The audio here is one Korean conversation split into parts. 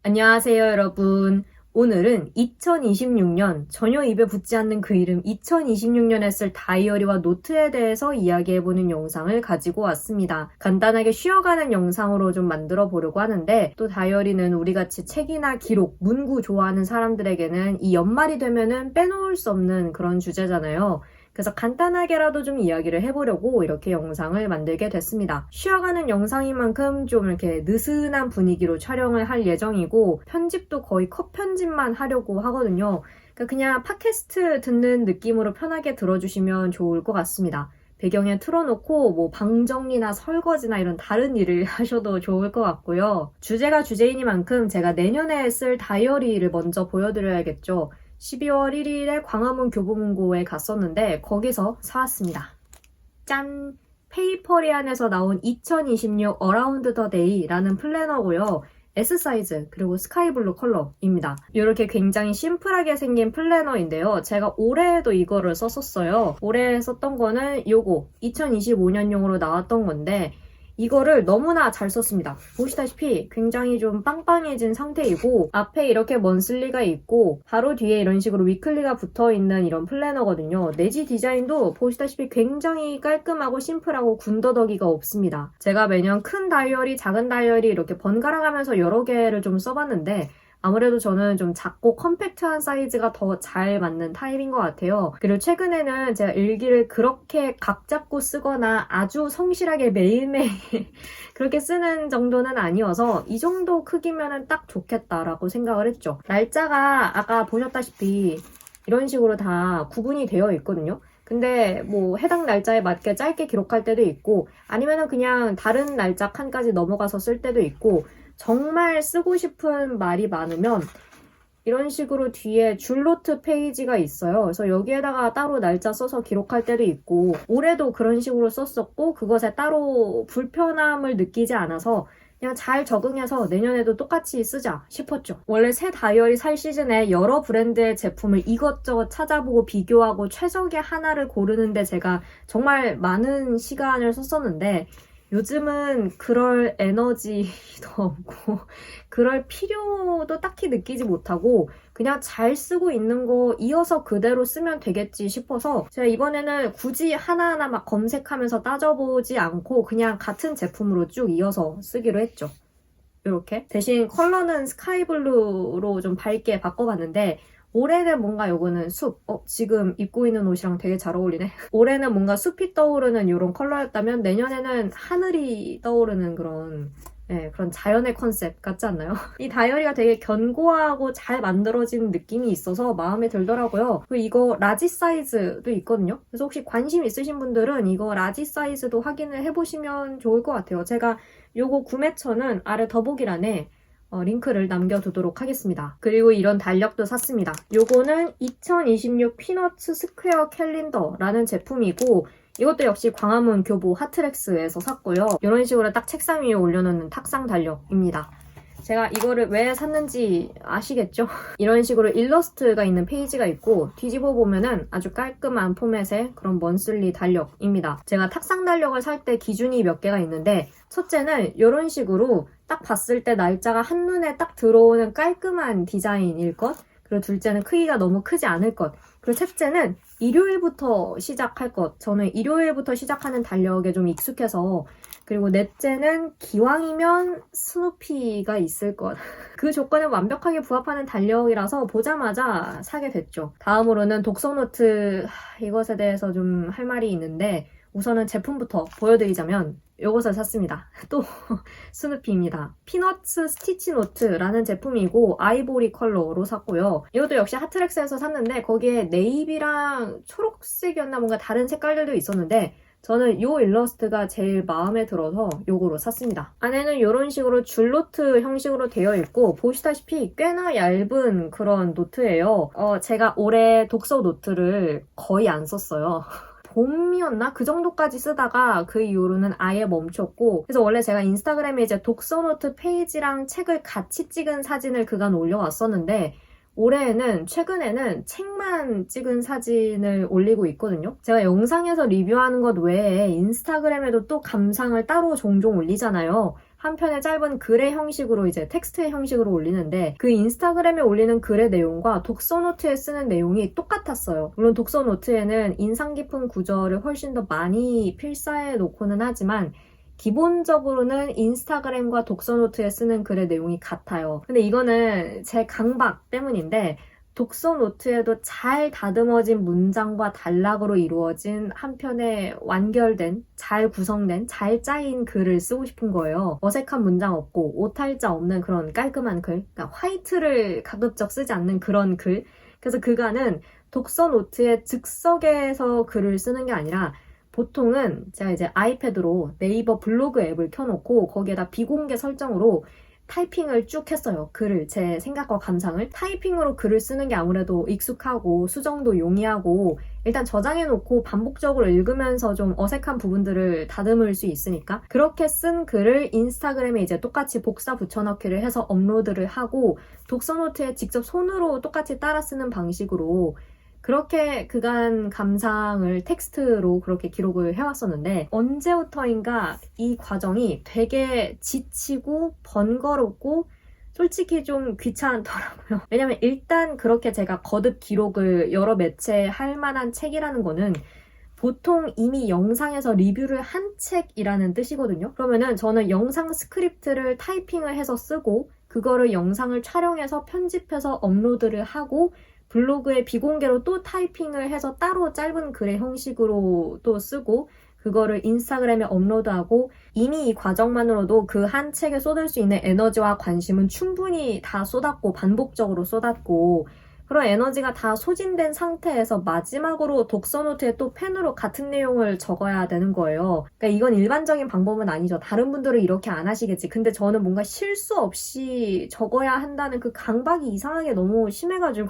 안녕하세요, 여러분. 오늘은 2026년, 전혀 입에 붙지 않는 그 이름 2026년에 쓸 다이어리와 노트에 대해서 이야기해보는 영상을 가지고 왔습니다. 간단하게 쉬어가는 영상으로 좀 만들어 보려고 하는데, 또 다이어리는 우리같이 책이나 기록, 문구 좋아하는 사람들에게는 이 연말이 되면은 빼놓을 수 없는 그런 주제잖아요. 그래서 간단하게라도 좀 이야기를 해보려고 이렇게 영상을 만들게 됐습니다. 쉬어가는 영상인 만큼 좀 이렇게 느슨한 분위기로 촬영을 할 예정이고, 편집도 거의 컷 편집만 하려고 하거든요. 그러니까 그냥 팟캐스트 듣는 느낌으로 편하게 들어주시면 좋을 것 같습니다. 배경에 틀어놓고 뭐 방정리나 설거지나 이런 다른 일을 하셔도 좋을 것 같고요. 주제가 주제이니만큼 제가 내년에 쓸 다이어리를 먼저 보여드려야겠죠. 12월 1일에 광화문 교보문고에 갔었는데 거기서 사왔습니다. 짠! 페이퍼리안에서 나온 2026 어라운드 더 데이라는 플래너고요. S 사이즈 그리고 스카이블루 컬러입니다. 이렇게 굉장히 심플하게 생긴 플래너인데요. 제가 올해에도 이거를 썼었어요. 올해 썼던 거는 요거 2025년용으로 나왔던 건데 이거를 너무나 잘 썼습니다. 보시다시피 굉장히 좀 빵빵해진 상태이고 앞에 이렇게 먼슬리가 있고 바로 뒤에 이런 식으로 위클리가 붙어있는 이런 플래너거든요. 내지 디자인도 보시다시피 굉장히 깔끔하고 심플하고 군더더기가 없습니다. 제가 매년 큰 다이어리, 작은 다이어리 이렇게 번갈아 가면서 여러 개를 좀 써봤는데 아무래도 저는 좀 작고 컴팩트한 사이즈가 더 잘 맞는 타입인 것 같아요. 그리고 최근에는 제가 일기를 그렇게 각 잡고 쓰거나 아주 성실하게 매일매일 그렇게 쓰는 정도는 아니어서 이 정도 크기면 딱 좋겠다라고 생각을 했죠. 날짜가 아까 보셨다시피 이런 식으로 다 구분이 되어 있거든요. 근데 뭐 해당 날짜에 맞게 짧게 기록할 때도 있고 아니면은 그냥 다른 날짜 칸까지 넘어가서 쓸 때도 있고 정말 쓰고 싶은 말이 많으면 이런 식으로 뒤에 줄노트 페이지가 있어요. 그래서 여기에다가 따로 날짜 써서 기록할 때도 있고 올해도 그런 식으로 썼었고 그것에 따로 불편함을 느끼지 않아서 그냥 잘 적응해서 내년에도 똑같이 쓰자 싶었죠. 원래 새 다이어리 살 시즌에 여러 브랜드의 제품을 이것저것 찾아보고 비교하고 최적의 하나를 고르는데 제가 정말 많은 시간을 썼었는데 요즘은 그럴 에너지도 없고 그럴 필요도 딱히 느끼지 못하고 그냥 잘 쓰고 있는 거 이어서 그대로 쓰면 되겠지 싶어서 제가 이번에는 굳이 하나하나 막 검색하면서 따져보지 않고 그냥 같은 제품으로 쭉 이어서 쓰기로 했죠. 이렇게 대신 컬러는 스카이블루로 좀 밝게 바꿔봤는데 올해는 뭔가 요거는 숲. 지금 입고 있는 옷이랑 되게 잘 어울리네. 올해는 뭔가 숲이 떠오르는 이런 컬러였다면 내년에는 하늘이 떠오르는 그런 자연의 컨셉 같지 않나요? 이 다이어리가 되게 견고하고 잘 만들어진 느낌이 있어서 마음에 들더라고요. 그리고 이거 라지 사이즈도 있거든요. 그래서 혹시 관심 있으신 분들은 이거 라지 사이즈도 확인을 해보시면 좋을 것 같아요. 제가 요거 구매처는 아래 더보기란에 링크를 남겨두도록 하겠습니다. 그리고 이런 달력도 샀습니다. 요거는 2026 피너츠 스퀘어 캘린더라는 제품이고 이것도 역시 광화문 교보 하트렉스에서 샀고요. 이런 식으로 딱 책상 위에 올려놓는 탁상 달력입니다. 제가 이거를 왜 샀는지 아시겠죠? 이런 식으로 일러스트가 있는 페이지가 있고 뒤집어 보면은 아주 깔끔한 포맷의 그런 먼슬리 달력입니다. 제가 탁상 달력을 살 때 기준이 몇 개가 있는데 첫째는 이런 식으로 딱 봤을 때 날짜가 한눈에 딱 들어오는 깔끔한 디자인일 것. 그리고 둘째는 크기가 너무 크지 않을 것. 그리고 셋째는 일요일부터 시작할 것. 저는 일요일부터 시작하는 달력에 좀 익숙해서 그리고 넷째는 기왕이면 스누피가 있을 것. 그 조건에 완벽하게 부합하는 달력이라서 보자마자 사게 됐죠. 다음으로는 독서노트 이것에 대해서 좀 할 말이 있는데 우선은 제품부터 보여드리자면 이것을 샀습니다. 또 스누피입니다. 피너츠 스티치 노트라는 제품이고 아이보리 컬러로 샀고요. 이것도 역시 하트렉스에서 샀는데 거기에 네이비랑 초록색이었나 뭔가 다른 색깔들도 있었는데 저는 이 일러스트가 제일 마음에 들어서 이거로 샀습니다. 안에는 이런 식으로 줄노트 형식으로 되어 있고 보시다시피 꽤나 얇은 그런 노트예요. 제가 올해 독서 노트를 거의 안 썼어요. 봄이었나? 그 정도까지 쓰다가 그 이후로는 아예 멈췄고 그래서 원래 제가 인스타그램에 이제 독서노트 페이지랑 책을 같이 찍은 사진을 그간 올려왔었는데 올해에는 최근에는 책만 찍은 사진을 올리고 있거든요. 제가 영상에서 리뷰하는 것 외에 인스타그램에도 또 감상을 따로 종종 올리잖아요. 한 편의 짧은 글의 형식으로 이제 텍스트의 형식으로 올리는데 그 인스타그램에 올리는 글의 내용과 독서노트에 쓰는 내용이 똑같았어요. 물론 독서노트에는 인상 깊은 구절을 훨씬 더 많이 필사해 놓고는 하지만 기본적으로는 인스타그램과 독서노트에 쓰는 글의 내용이 같아요. 근데 이거는 제 강박 때문인데 독서 노트에도 잘 다듬어진 문장과 단락으로 이루어진 한 편의 완결된, 잘 구성된, 잘 짜인 글을 쓰고 싶은 거예요. 어색한 문장 없고 오탈자 없는 그런 깔끔한 글, 그러니까 화이트를 가급적 쓰지 않는 그런 글. 그래서 그간은 독서 노트에 즉석에서 글을 쓰는 게 아니라 보통은 제가 이제 아이패드로 네이버 블로그 앱을 켜놓고 거기에다 비공개 설정으로 타이핑을 쭉 했어요. 글을, 제 생각과 감상을. 타이핑으로 글을 쓰는 게 아무래도 익숙하고 수정도 용이하고 일단 저장해놓고 반복적으로 읽으면서 좀 어색한 부분들을 다듬을 수 있으니까 그렇게 쓴 글을 인스타그램에 이제 똑같이 복사 붙여넣기를 해서 업로드를 하고 독서노트에 직접 손으로 똑같이 따라 쓰는 방식으로 그렇게 그간 감상을 텍스트로 그렇게 기록을 해왔었는데 언제부터인가 이 과정이 되게 지치고 번거롭고 솔직히 좀 귀찮더라고요. 왜냐면 일단 그렇게 제가 거듭 기록을 여러 매체에 할 만한 책이라는 거는 보통 이미 영상에서 리뷰를 한 책이라는 뜻이거든요. 그러면은 저는 영상 스크립트를 타이핑을 해서 쓰고 그거를 영상을 촬영해서 편집해서 업로드를 하고 블로그에 비공개로 또 타이핑을 해서 따로 짧은 글의 형식으로 또 쓰고 그거를 인스타그램에 업로드하고 이미 이 과정만으로도 그 한 책에 쏟을 수 있는 에너지와 관심은 충분히 다 쏟았고 반복적으로 쏟았고 그런 에너지가 다 소진된 상태에서 마지막으로 독서노트에 또 펜으로 같은 내용을 적어야 되는 거예요. 그러니까 이건 일반적인 방법은 아니죠. 다른 분들은 이렇게 안 하시겠지. 근데 저는 뭔가 실수 없이 적어야 한다는 그 강박이 이상하게 너무 심해가지고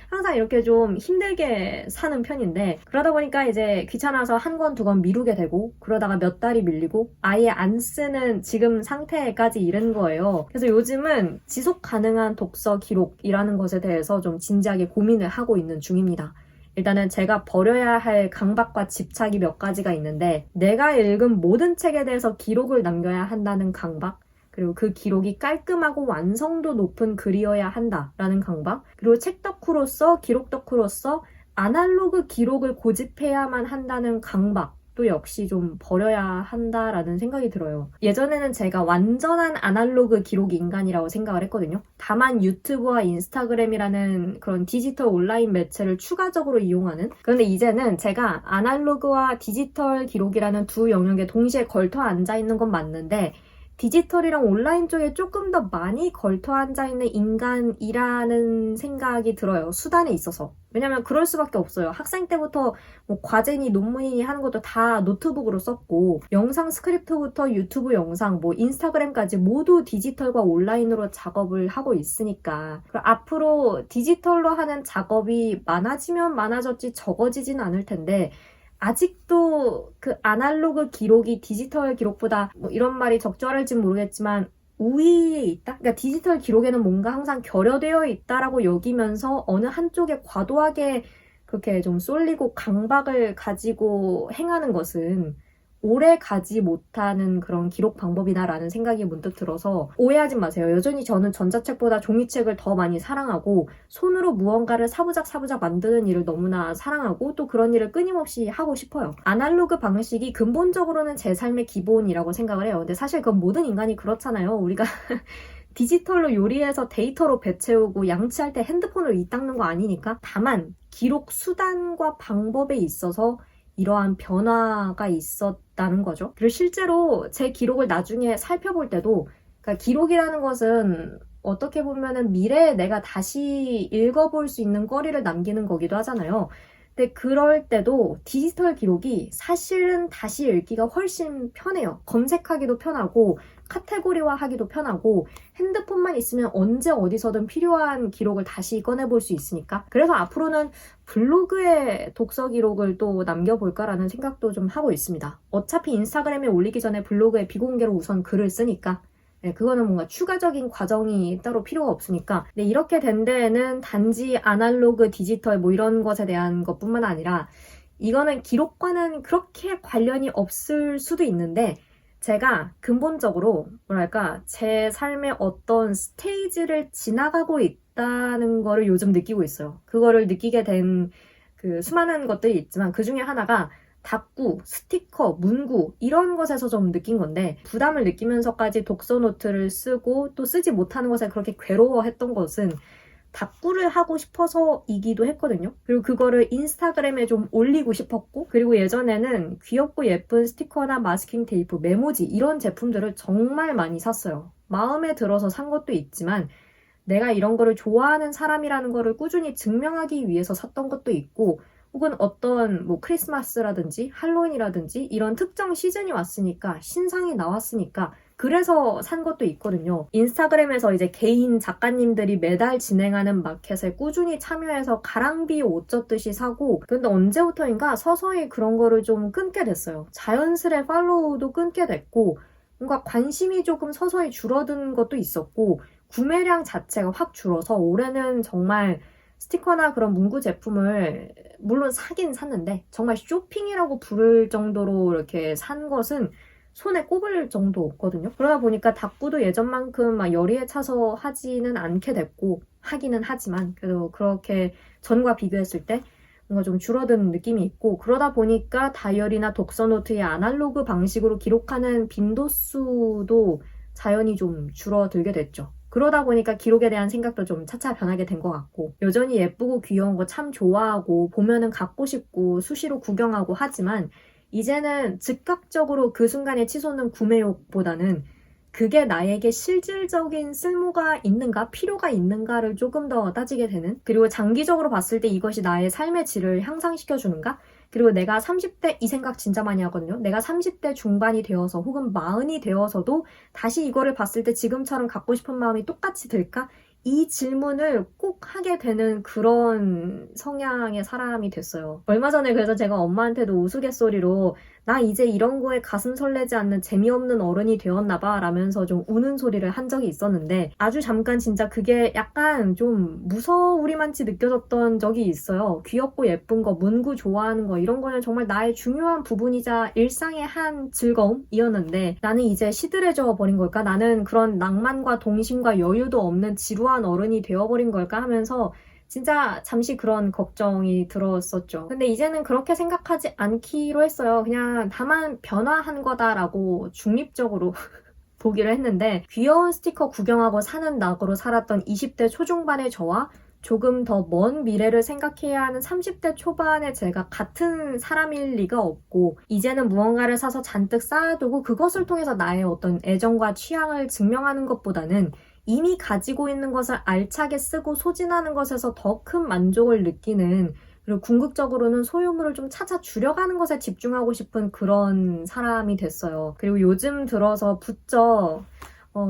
항상 이렇게 좀 힘들게 사는 편인데 그러다 보니까 이제 귀찮아서 한 권, 두 권 미루게 되고 그러다가 몇 달이 밀리고 아예 안 쓰는 지금 상태까지 이른 거예요. 그래서 요즘은 지속 가능한 독서 기록이라는 것에 대해서 좀 진지하게 고민을 하고 있는 중입니다. 일단은 제가 버려야 할 강박과 집착이 몇 가지가 있는데 내가 읽은 모든 책에 대해서 기록을 남겨야 한다는 강박 그리고 그 기록이 깔끔하고 완성도 높은 글이어야 한다라는 강박 그리고 책 덕후로서 기록 덕후로서 아날로그 기록을 고집해야만 한다는 강박 또 역시 좀 버려야 한다라는 생각이 들어요. 예전에는 제가 완전한 아날로그 기록 인간이라고 생각을 했거든요. 다만 유튜브와 인스타그램이라는 그런 디지털 온라인 매체를 추가적으로 이용하는 그런데 이제는 제가 아날로그와 디지털 기록이라는 두 영역에 동시에 걸터 앉아 있는 건 맞는데 디지털이랑 온라인 쪽에 조금 더 많이 걸터 앉아있는 인간이라는 생각이 들어요. 수단에 있어서. 왜냐면 그럴 수밖에 없어요. 학생 때부터 뭐 과제니 논문이니 하는 것도 다 노트북으로 썼고 영상 스크립트부터 유튜브 영상, 뭐 인스타그램까지 모두 디지털과 온라인으로 작업을 하고 있으니까 그럼 앞으로 디지털로 하는 작업이 많아지면 많아졌지 적어지진 않을 텐데 아직도 그 아날로그 기록이 디지털 기록보다 뭐 이런 말이 적절할진 모르겠지만 우위에 있다? 그러니까 디지털 기록에는 뭔가 항상 결여되어 있다라고 여기면서 어느 한쪽에 과도하게 그렇게 좀 쏠리고 강박을 가지고 행하는 것은 오래 가지 못하는 그런 기록 방법이다라는 생각이 문득 들어서 오해하지 마세요. 여전히 저는 전자책보다 종이책을 더 많이 사랑하고 손으로 무언가를 사부작 만드는 일을 너무나 사랑하고 또 그런 일을 끊임없이 하고 싶어요. 아날로그 방식이 근본적으로는 제 삶의 기본이라고 생각을 해요. 근데 사실 그건 모든 인간이 그렇잖아요. 우리가 디지털로 요리해서 데이터로 배 채우고 양치할 때 핸드폰으로 이 닦는 거 아니니까 다만 기록 수단과 방법에 있어서 이러한 변화가 있었다는 거죠. 그리고 실제로 제 기록을 나중에 살펴볼 때도 그러니까 기록이라는 것은 어떻게 보면은 미래에 내가 다시 읽어볼 수 있는 거리를 남기는 거기도 하잖아요. 근데 그럴 때도 디지털 기록이 사실은 다시 읽기가 훨씬 편해요. 검색하기도 편하고 카테고리화 하기도 편하고 핸드폰만 있으면 언제 어디서든 필요한 기록을 다시 꺼내볼 수 있으니까 그래서 앞으로는 블로그에 독서 기록을 또 남겨볼까라는 생각도 좀 하고 있습니다. 어차피 인스타그램에 올리기 전에 블로그에 비공개로 우선 글을 쓰니까 그거는 뭔가 추가적인 과정이 따로 필요가 없으니까 근데 이렇게 된 데에는 단지 아날로그, 디지털 뭐 이런 것에 대한 것뿐만 아니라 이거는 기록과는 그렇게 관련이 없을 수도 있는데 제가 근본적으로 뭐랄까 제 삶의 어떤 스테이지를 지나가고 있다는 거를 요즘 느끼고 있어요. 그거를 느끼게 된 그 수많은 것들이 있지만 그 중에 하나가 다꾸, 스티커, 문구 이런 것에서 좀 느낀 건데 부담을 느끼면서까지 독서 노트를 쓰고 또 쓰지 못하는 것에 그렇게 괴로워했던 것은 다꾸를 하고 싶어서이기도 했거든요. 그리고 그거를 인스타그램에 좀 올리고 싶었고, 그리고 예전에는 귀엽고 예쁜 스티커나 마스킹 테이프, 메모지 이런 제품들을 정말 많이 샀어요. 마음에 들어서 산 것도 있지만 내가 이런 거를 좋아하는 사람이라는 거를 꾸준히 증명하기 위해서 샀던 것도 있고, 혹은 어떤 뭐 크리스마스라든지 할로윈이라든지 이런 특정 시즌이 왔으니까 신상이 나왔으니까 그래서 산 것도 있거든요. 인스타그램에서 이제 개인 작가님들이 매달 진행하는 마켓에 꾸준히 참여해서 가랑비 옷 젖듯이 사고, 근데 언제부터인가 서서히 그런 거를 좀 끊게 됐어요. 자연스레 팔로우도 끊게 됐고 뭔가 관심이 조금 서서히 줄어든 것도 있었고 구매량 자체가 확 줄어서 올해는 정말 스티커나 그런 문구 제품을 물론 사긴 샀는데 정말 쇼핑이라고 부를 정도로 이렇게 산 것은 손에 꼽을 정도 없거든요. 그러다 보니까 다꾸도 예전만큼 막 열의에 차서 하지는 않게 됐고 하기는 하지만 그래도 그렇게 전과 비교했을 때 뭔가 좀 줄어든 느낌이 있고 그러다 보니까 다이어리나 독서노트의 아날로그 방식으로 기록하는 빈도수도 자연히 좀 줄어들게 됐죠. 그러다 보니까 기록에 대한 생각도 좀 차차 변하게 된 것 같고 여전히 예쁘고 귀여운 거 참 좋아하고 보면은 갖고 싶고 수시로 구경하고 하지만 이제는 즉각적으로 그 순간에 치솟는 구매욕보다는 그게 나에게 실질적인 쓸모가 있는가, 필요가 있는가를 조금 더 따지게 되는 그리고 장기적으로 봤을 때 이것이 나의 삶의 질을 향상시켜주는가? 그리고 내가 30대 이 생각 진짜 많이 하거든요. 내가 30대 중반이 되어서 혹은 40이 되어서도 다시 이거를 봤을 때 지금처럼 갖고 싶은 마음이 똑같이 들까? 이 질문을 꼭 하게 되는 그런 성향의 사람이 됐어요. 얼마 전에 그래서 제가 엄마한테도 우스갯소리로 나 이제 이런 거에 가슴 설레지 않는 재미없는 어른이 되었나 봐 라면서 좀 우는 소리를 한 적이 있었는데 아주 잠깐 진짜 그게 약간 좀 무서우리만치 느껴졌던 적이 있어요. 귀엽고 예쁜 거, 문구 좋아하는 거 이런 거는 정말 나의 중요한 부분이자 일상의 한 즐거움이었는데 나는 이제 시들해져 버린 걸까? 나는 그런 낭만과 동심과 여유도 없는 지루한 어른이 되어버린 걸까 하면서 진짜 잠시 그런 걱정이 들었었죠. 근데 이제는 그렇게 생각하지 않기로 했어요. 그냥 다만 변화한 거다라고 중립적으로 보기로 했는데 귀여운 스티커 구경하고 사는 낙으로 살았던 20대 초중반의 저와 조금 더 먼 미래를 생각해야 하는 30대 초반의 제가 같은 사람일 리가 없고 이제는 무언가를 사서 잔뜩 쌓아두고 그것을 통해서 나의 어떤 애정과 취향을 증명하는 것보다는 이미 가지고 있는 것을 알차게 쓰고 소진하는 것에서 더 큰 만족을 느끼는 그리고 궁극적으로는 소유물을 좀 차차 줄여가는 것에 집중하고 싶은 그런 사람이 됐어요. 그리고 요즘 들어서 부쩍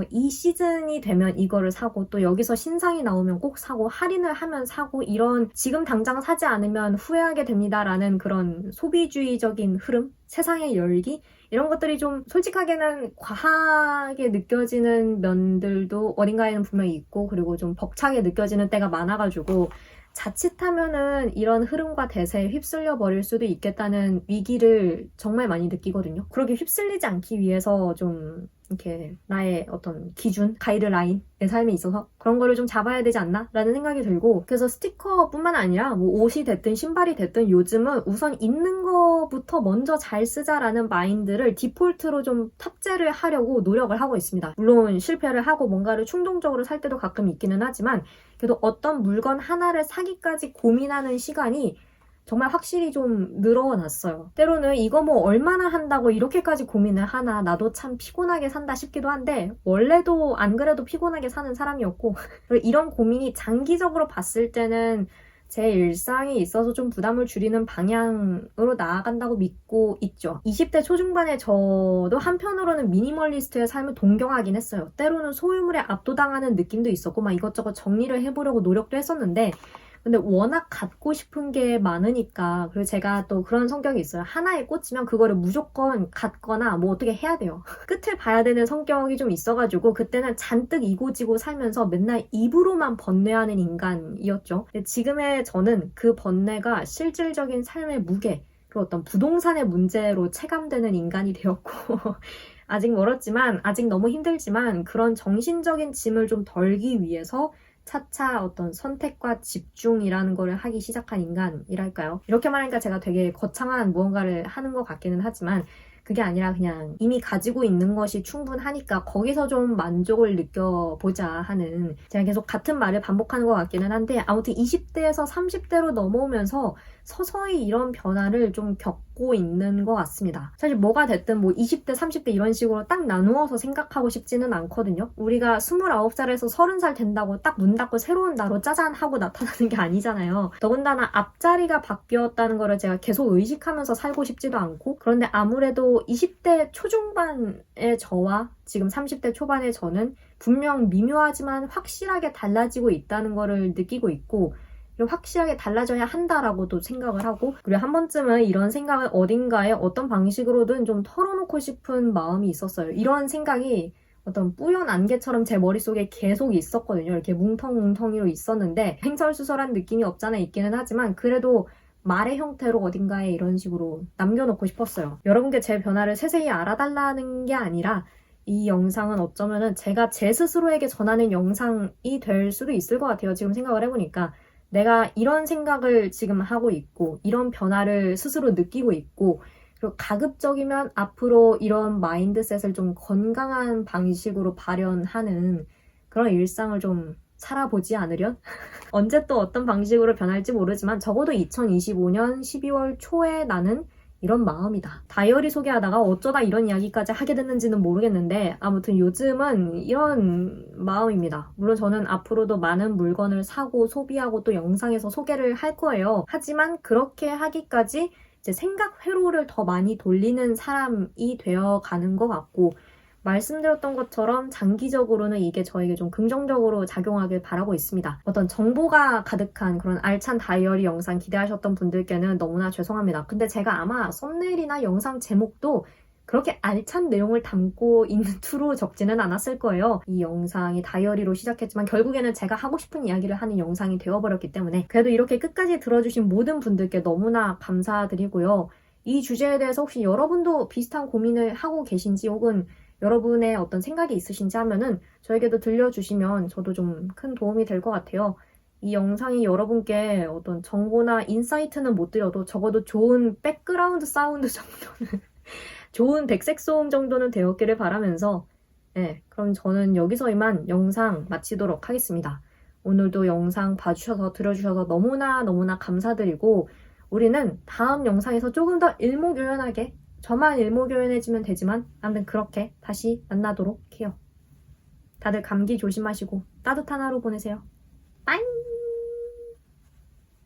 이 시즌이 되면 이거를 사고 또 여기서 신상이 나오면 꼭 사고 할인을 하면 사고 이런 지금 당장 사지 않으면 후회하게 됩니다라는 그런 소비주의적인 흐름, 세상의 열기 이런 것들이 좀 솔직하게는 과하게 느껴지는 면들도 어딘가에는 분명히 있고 그리고 좀 벅차게 느껴지는 때가 많아가지고 자칫하면은 이런 흐름과 대세에 휩쓸려 버릴 수도 있겠다는 위기를 정말 많이 느끼거든요. 그렇게 휩쓸리지 않기 위해서 좀 이렇게 나의 어떤 기준, 가이드라인, 내 삶에 있어서 그런 거를 좀 잡아야 되지 않나? 라는 생각이 들고 그래서 스티커뿐만 아니라 뭐 옷이 됐든 신발이 됐든 요즘은 우선 있는 거부터 먼저 잘 쓰자라는 마인드를 디폴트로 좀 탑재를 하려고 노력을 하고 있습니다. 물론 실패를 하고 뭔가를 충동적으로 살 때도 가끔 있기는 하지만 그래도 어떤 물건 하나를 사기까지 고민하는 시간이 정말 확실히 좀 늘어났어요. 때로는 이거 뭐 얼마나 한다고 이렇게까지 고민을 하나 나도 참 피곤하게 산다 싶기도 한데 원래도 안 그래도 피곤하게 사는 사람이었고 이런 고민이 장기적으로 봤을 때는 제 일상에 있어서 좀 부담을 줄이는 방향으로 나아간다고 믿고 있죠. 20대 초중반의 저도 한편으로는 미니멀리스트의 삶을 동경하긴 했어요. 때로는 소유물에 압도당하는 느낌도 있었고 막 이것저것 정리를 해보려고 노력도 했었는데 근데 워낙 갖고 싶은 게 많으니까 그리고 제가 또 그런 성격이 있어요. 하나에 꽂히면 그거를 무조건 갖거나 뭐 어떻게 해야 돼요. 끝을 봐야 되는 성격이 좀 있어가지고 그때는 잔뜩 이고지고 살면서 맨날 입으로만 번뇌하는 인간이었죠. 근데 지금의 저는 그 번뇌가 실질적인 삶의 무게 그리고 어떤 부동산의 문제로 체감되는 인간이 되었고 아직 멀었지만, 아직 너무 힘들지만 그런 정신적인 짐을 좀 덜기 위해서 차차 어떤 선택과 집중이라는 거를 하기 시작한 인간이랄까요? 이렇게 말하니까 제가 되게 거창한 무언가를 하는 것 같기는 하지만 그게 아니라 그냥 이미 가지고 있는 것이 충분하니까 거기서 좀 만족을 느껴보자 하는, 제가 계속 같은 말을 반복하는 것 같기는 한데, 아무튼 20대에서 30대로 넘어오면서 서서히 이런 변화를 좀 겪고 있는 것 같습니다. 사실 뭐가 됐든 뭐 20대, 30대 이런 식으로 딱 나누어서 생각하고 싶지는 않거든요. 우리가 29살에서 30살 된다고 딱 문 닫고 새로운 나로 짜잔 하고 나타나는 게 아니잖아요. 더군다나 앞자리가 바뀌었다는 거를 제가 계속 의식하면서 살고 싶지도 않고, 그런데 아무래도 20대 초중반의 저와 지금 30대 초반의 저는 분명 미묘하지만 확실하게 달라지고 있다는 거를 느끼고 있고, 확실하게 달라져야 한다라고도 생각을 하고, 그리고 한 번쯤은 이런 생각을 어딘가에 어떤 방식으로든 좀 털어놓고 싶은 마음이 있었어요. 이런 생각이 어떤 뿌연 안개처럼 제 머릿속에 계속 있었거든요. 이렇게 뭉텅뭉텅이로 있었는데 횡설수설한 느낌이 없잖아 있기는 하지만 그래도 말의 형태로 어딘가에 이런 식으로 남겨놓고 싶었어요. 여러분께 제 변화를 세세히 알아달라는 게 아니라 이 영상은 어쩌면은 제가 제 스스로에게 전하는 영상이 될 수도 있을 것 같아요. 지금 생각을 해보니까 내가 이런 생각을 지금 하고 있고 이런 변화를 스스로 느끼고 있고, 그리고 가급적이면 앞으로 이런 마인드셋을 좀 건강한 방식으로 발현하는 그런 일상을 좀 살아보지 않으련? 언제 또 어떤 방식으로 변할지 모르지만 적어도 2025년 12월 초에 나는 이런 마음이다. 다이어리 소개하다가 어쩌다 이런 이야기까지 하게 됐는지는 모르겠는데 아무튼 요즘은 이런 마음입니다. 물론 저는 앞으로도 많은 물건을 사고 소비하고 또 영상에서 소개를 할 거예요. 하지만 그렇게 하기까지 이제 생각 회로를 더 많이 돌리는 사람이 되어가는 것 같고, 말씀드렸던 것처럼 장기적으로는 이게 저에게 좀 긍정적으로 작용하길 바라고 있습니다. 어떤 정보가 가득한 그런 알찬 다이어리 영상 기대하셨던 분들께는 너무나 죄송합니다. 근데 제가 아마 썸네일이나 영상 제목도 그렇게 알찬 내용을 담고 있는 투로 적지는 않았을 거예요. 이 영상이 다이어리로 시작했지만 결국에는 제가 하고 싶은 이야기를 하는 영상이 되어버렸기 때문에 그래도 이렇게 끝까지 들어주신 모든 분들께 너무나 감사드리고요. 이 주제에 대해서 혹시 여러분도 비슷한 고민을 하고 계신지 혹은 여러분의 어떤 생각이 있으신지 하면은 저에게도 들려주시면 저도 좀 큰 도움이 될 것 같아요. 이 영상이 여러분께 어떤 정보나 인사이트는 못 드려도 적어도 좋은 백그라운드 사운드 정도는 좋은 백색 소음 정도는 되었기를 바라면서, 네, 그럼 저는 여기서 이만 영상 마치도록 하겠습니다. 오늘도 영상 봐주셔서 들어주셔서 너무나 감사드리고 우리는 다음 영상에서 조금 더 일목요연하게, 저만 일목요연해지면 되지만 아무튼 그렇게 다시 만나도록 해요. 다들 감기 조심하시고 따뜻한 하루 보내세요. 빠잉!